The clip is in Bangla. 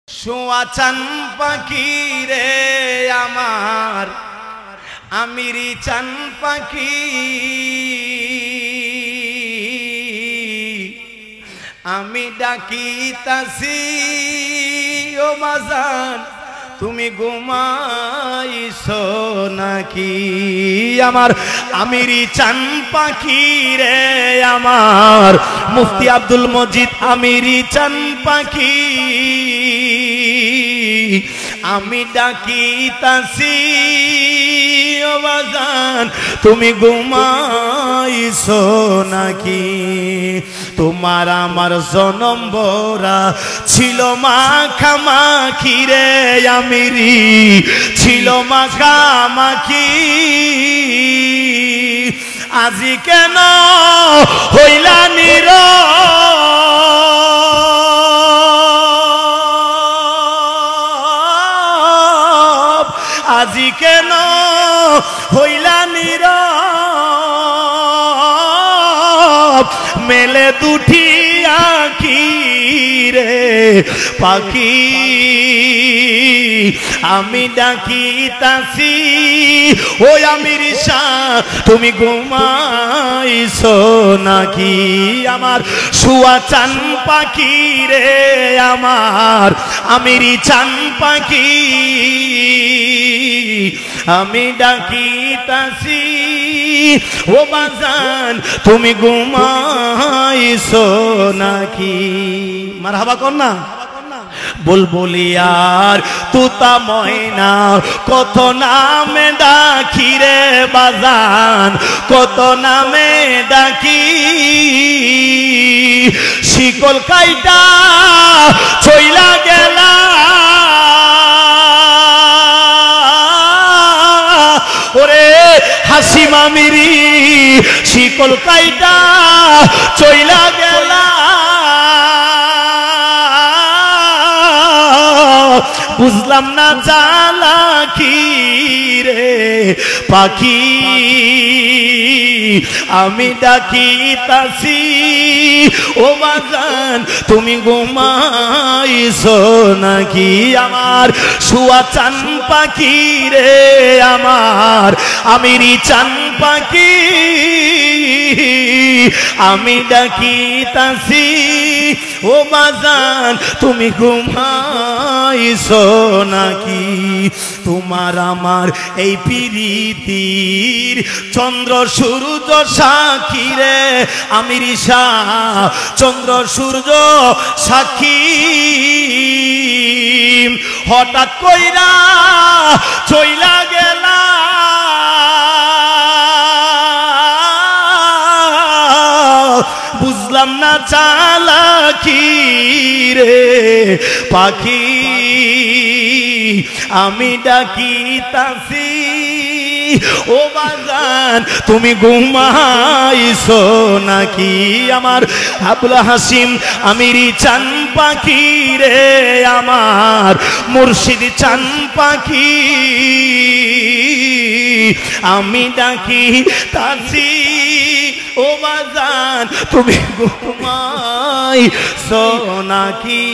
শোয়া চান পাখি রে আমার আমিরি চান পাখি আমি ডাকিতাছি ও বাজান তুমি ঘুমাইছো নাকি আমার আমিরি চান পাখি রে আমার মুফতি আব্দুল মজিদ আমিরি চান পাখি আমি ডাকিতাছি ও বাজান তুমি ঘুমাইছো নাকি তোমার আমার জনম ভরা ছিল মাখামাখি রে আমিরি ছিল মাখামাখি আজি কেন হইলা নীরব আজি কেন হইলা নীরব মেলে দুটি আঁখি রে পাখি আমি ডাকিতাছি ও আমিরি শাহ তুমি ঘুমাইছো নাকি আমার শুয়া চান পাখি রে আমার আমিরি চান পাখি আমি ডাকিতাছি ও বাজান তুমি ঘুমাইছো নাকি মারহাবা কর না বুলবুলিয়ার তুতা ময়না কত নামে ডাকি রে বাজান কত নামে ডাকি শিকল কাইটা চইলা গেলা ওরে হাসি মামিরি শিকল কাইটা চইলা গেলা বুঝলাম না জ্বালা কি রে পাখি আমি ডাকিতাছি ও বাজান তুমি ঘুমাইছো নাকি আমার শুয়া চান পাখি রে আমার আমিরি চান পাখি আমি ডাকিতাছি ও বাজান তুমি ঘুমাইছো নাকি তোমার আমার এই প্রীতির চন্দ্র সূর্য সাক্ষী রে আমিরি শাহ চন্দ্র সূর্য সাক্ষী হঠাৎ কইরা চইলা গেলা বুঝলাম না চালাকি রে পাখি আমি ডাকিতাছি ও বাজান তুমি ঘুমাইছো নাকি আমার আবুল হাসিম আমিরি চান পাখি রে আমার মুর্শিদ চান পাখি আমি ডাকিতাছি ও বাজান তুমি ঘুমাইছো নাকি।